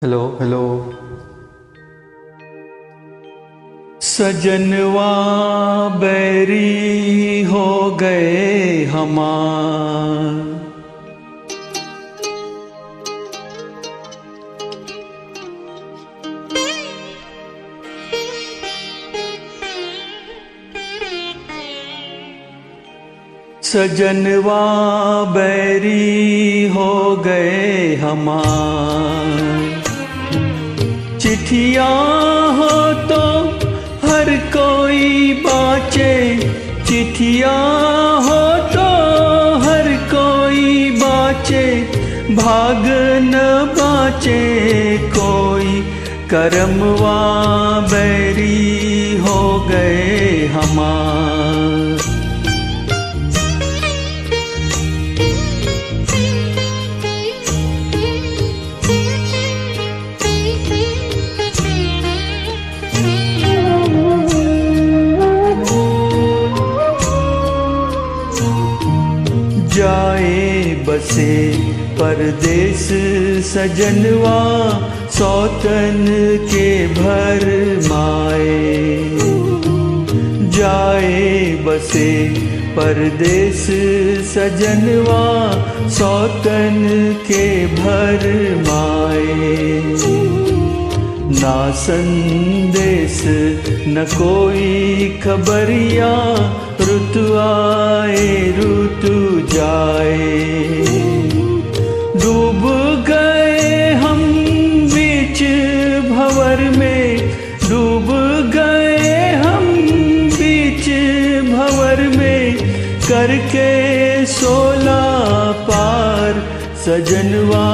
Hello hello. सजनवा बैरी हो गए हमार, सजनवा बैरी हो गए हमार। चिट्ठियाँ हो तो हर कोई बाँचे, चिट्ठियाँ हो तो हर कोई बाँचे, भाग न बाँचे कोई। करमवा बैरी हो गए हमार। जाए बसे परदेस सजनवा, सौतन के भर माए। जाए बसे परदेस सजनवा, सौतन के भर माए। ना संदेश न कोई खबरिया, ऋतु आए ऋतु जाए। डूब गए हम बीच भंवर में, डूब गए हम बीच भंवर में, करके 16 पार। सजनवा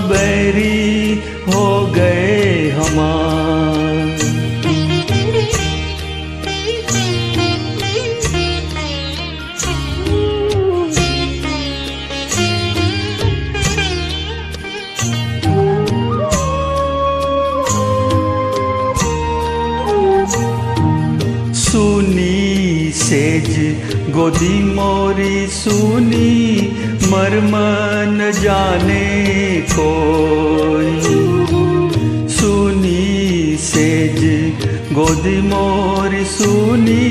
बैरी हो गए हमार। सुनी सेज गोदी मोरी सुनी, मर्म न जाने कोई। सुनी सेज गोदी मोरी सुनी,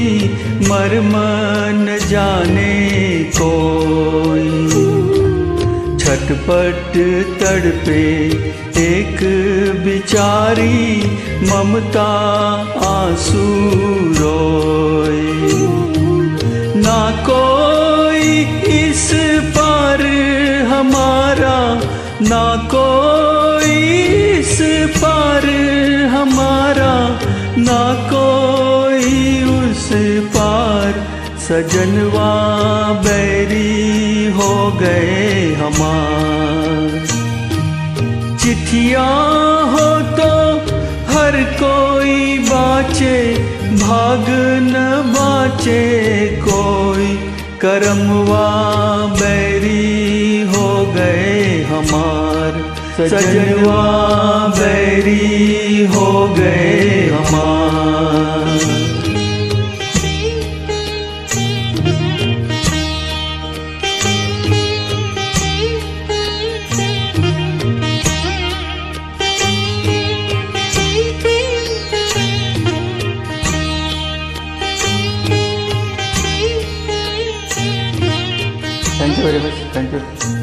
मर्म न जाने कोई। छटपट तड़पे एक बिचारी, ममता आंसू रोए। ना कोई इस पार हमारा, ना कोई इस पार हमारा, ना कोई उस पार। सजनवा बैरी हो गए हमार। चिट्ठियाँ हो तो हर कोई बाँचे, भाग न बाँचे कोई। करमवा बैरी हो गए हमार। सजनवा बैरी हो गए हमार। Thank you very much. Thank you.